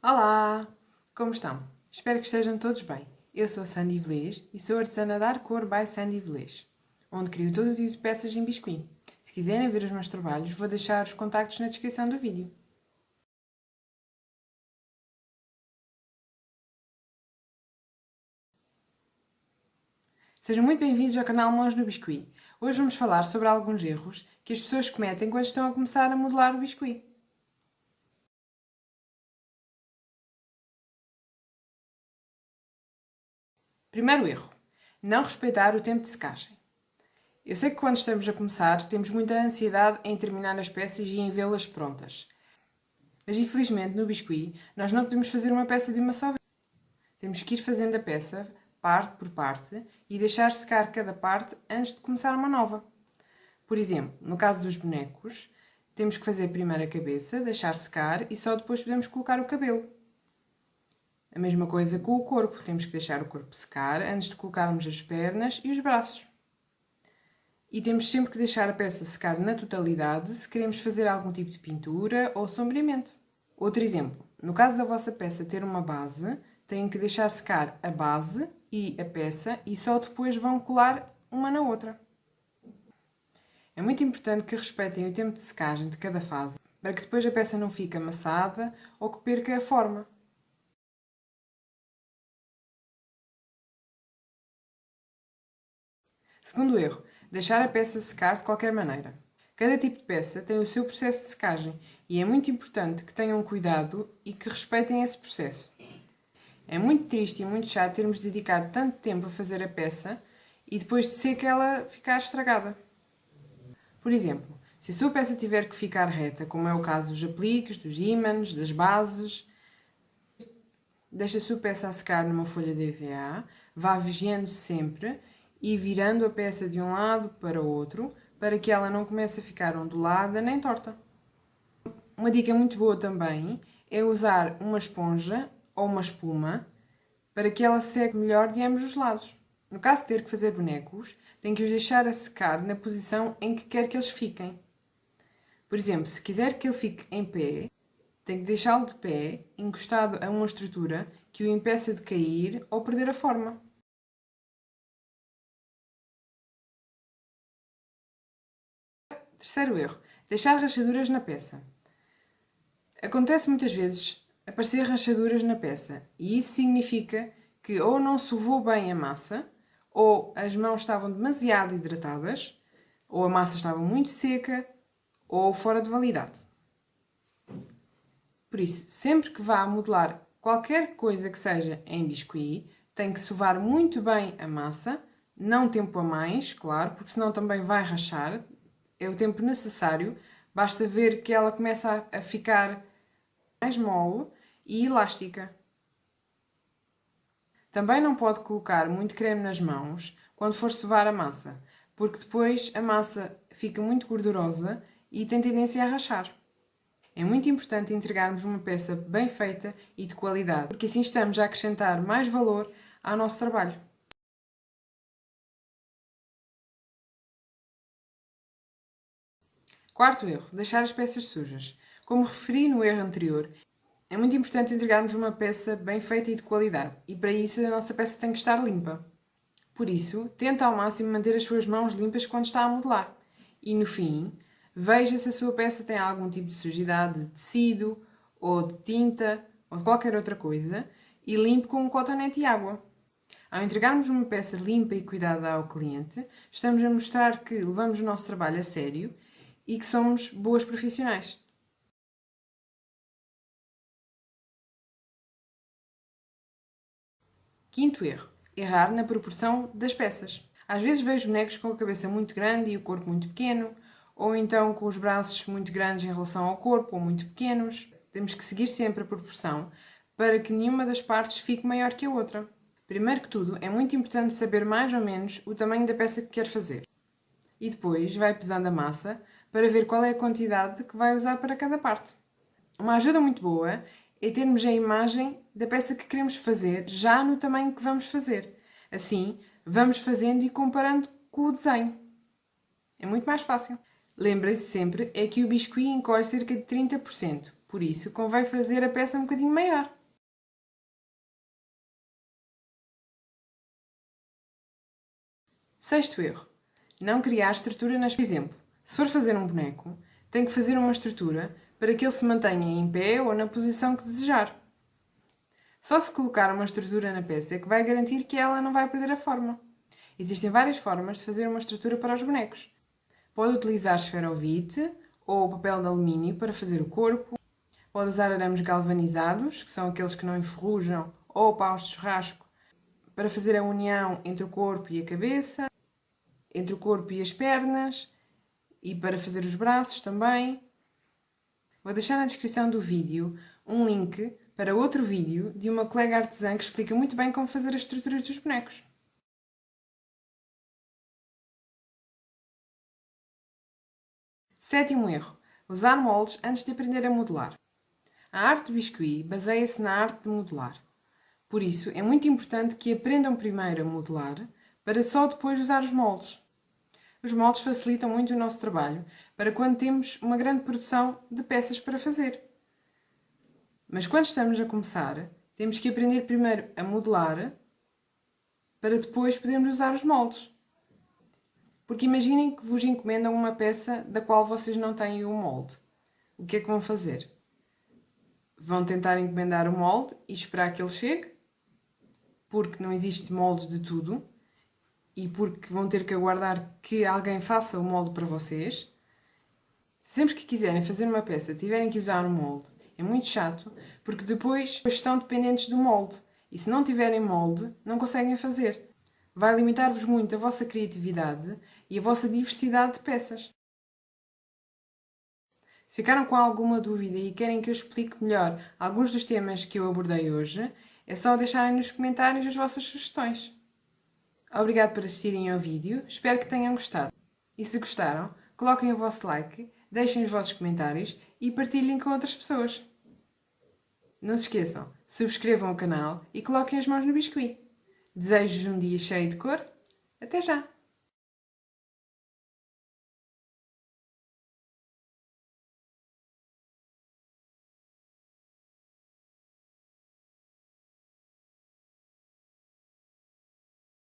Olá! Como estão? Espero que estejam todos bem. Eu sou a Sandy Velez e sou artesã da Cor by Sandy Velez, onde crio todo o tipo de peças em biscuit. Se quiserem ver os meus trabalhos, vou deixar os contactos na descrição do vídeo. Sejam muito bem-vindos ao canal Mãos no Biscuit. Hoje vamos falar sobre alguns erros que as pessoas cometem quando estão a começar a modelar o biscuit. Primeiro erro: não respeitar o tempo de secagem. Eu sei que quando estamos a começar temos muita ansiedade em terminar as peças e em vê-las prontas. Mas infelizmente no biscuit nós não podemos fazer uma peça de uma só vez. Temos que ir fazendo a peça parte por parte e deixar secar cada parte antes de começar uma nova. Por exemplo, no caso dos bonecos, temos que fazer primeiro a cabeça, deixar secar e só depois podemos colocar o cabelo. A mesma coisa com o corpo, temos que deixar o corpo secar antes de colocarmos as pernas e os braços. E temos sempre que deixar a peça secar na totalidade se queremos fazer algum tipo de pintura ou sombreamento. Outro exemplo, no caso da vossa peça ter uma base, têm que deixar secar a base e a peça e só depois vão colar uma na outra. É muito importante que respeitem o tempo de secagem de cada fase, para que depois a peça não fique amassada ou que perca a forma. Segundo erro, deixar a peça secar de qualquer maneira. Cada tipo de peça tem o seu processo de secagem e é muito importante que tenham cuidado e que respeitem esse processo. É muito triste e muito chato termos dedicado tanto tempo a fazer a peça e depois de seca ela ficar estragada. Por exemplo, se a sua peça tiver que ficar reta, como é o caso dos apliques, dos ímãs, das bases, deixe a sua peça a secar numa folha de EVA, vá vigiando sempre e virando a peça de um lado para o outro, para que ela não comece a ficar ondulada nem torta. Uma dica muito boa também é usar uma esponja ou uma espuma para que ela seque melhor de ambos os lados. No caso de ter que fazer bonecos, tem que os deixar a secar na posição em que quer que eles fiquem. Por exemplo, se quiser que ele fique em pé, tem que deixá-lo de pé, encostado a uma estrutura que o impeça de cair ou perder a forma. Terceiro erro: deixar rachaduras na peça. Acontece muitas vezes aparecer rachaduras na peça e isso significa que ou não sovou bem a massa, ou as mãos estavam demasiado hidratadas, ou a massa estava muito seca, ou fora de validade. Por isso, sempre que vá modelar qualquer coisa que seja em biscuit, tem que sovar muito bem a massa, não tempo a mais, claro, porque senão também vai rachar. É o tempo necessário, basta ver que ela começa a ficar mais mole e elástica. Também não pode colocar muito creme nas mãos quando for sovar a massa, porque depois a massa fica muito gordurosa e tem tendência a rachar. É muito importante entregarmos uma peça bem feita e de qualidade, porque assim estamos a acrescentar mais valor ao nosso trabalho. Quarto erro: deixar as peças sujas. Como referi no erro anterior, é muito importante entregarmos uma peça bem feita e de qualidade, e para isso a nossa peça tem que estar limpa. Por isso, tenta ao máximo manter as suas mãos limpas quando está a modelar. E no fim, veja se a sua peça tem algum tipo de sujidade de tecido, ou de tinta, ou de qualquer outra coisa, e limpe com um cotonete e água. Ao entregarmos uma peça limpa e cuidada ao cliente, estamos a mostrar que levamos o nosso trabalho a sério e que somos boas profissionais. Quinto erro: errar na proporção das peças. Às vezes vejo bonecos com a cabeça muito grande e o corpo muito pequeno, ou então com os braços muito grandes em relação ao corpo ou muito pequenos. Temos que seguir sempre a proporção para que nenhuma das partes fique maior que a outra. Primeiro que tudo, é muito importante saber mais ou menos o tamanho da peça que quer fazer. E depois vai pesando a massa para ver qual é a quantidade que vai usar para cada parte. Uma ajuda muito boa é termos a imagem da peça que queremos fazer já no tamanho que vamos fazer. Assim, vamos fazendo e comparando com o desenho. É muito mais fácil. Lembrem-se sempre é que o biscuit encolhe cerca de 30%. Por isso, convém fazer a peça um bocadinho maior. Sexto erro. Não criar estrutura nas... Por exemplo, se for fazer um boneco, tem que fazer uma estrutura para que ele se mantenha em pé ou na posição que desejar. Só se colocar uma estrutura na peça é que vai garantir que ela não vai perder a forma. Existem várias formas de fazer uma estrutura para os bonecos. Pode utilizar esferovite ou papel de alumínio para fazer o corpo. Pode usar arames galvanizados, que são aqueles que não enferrujam, ou paus de churrasco, para fazer a união entre o corpo e a cabeça, entre o corpo e as pernas, e para fazer os braços também. Vou deixar na descrição do vídeo um link para outro vídeo de uma colega artesã que explica muito bem como fazer as estruturas dos bonecos. Sétimo erro. Usar moldes antes de aprender a modelar. A arte do biscuit baseia-se na arte de modelar. Por isso, é muito importante que aprendam primeiro a modelar para só depois usar os moldes. Os moldes facilitam muito o nosso trabalho para quando temos uma grande produção de peças para fazer. Mas quando estamos a começar, temos que aprender primeiro a modelar para depois podermos usar os moldes. Porque imaginem que vos encomendam uma peça da qual vocês não têm o molde. O que é que vão fazer? Vão tentar encomendar o molde e esperar que ele chegue, porque não existe moldes de tudo, e porque vão ter que aguardar que alguém faça o molde para vocês. Sempre que quiserem fazer uma peça, tiverem que usar um molde, é muito chato, porque depois estão dependentes do molde. E se não tiverem molde, não conseguem fazer. Vai limitar-vos muito a vossa criatividade e a vossa diversidade de peças. Se ficaram com alguma dúvida e querem que eu explique melhor alguns dos temas que eu abordei hoje, é só deixarem nos comentários as vossas sugestões. Obrigado por assistirem ao vídeo, espero que tenham gostado. E se gostaram, coloquem o vosso like, deixem os vossos comentários e partilhem com outras pessoas. Não se esqueçam, subscrevam o canal e coloquem as mãos no biscuit. Desejo-vos um dia cheio de cor. Até já!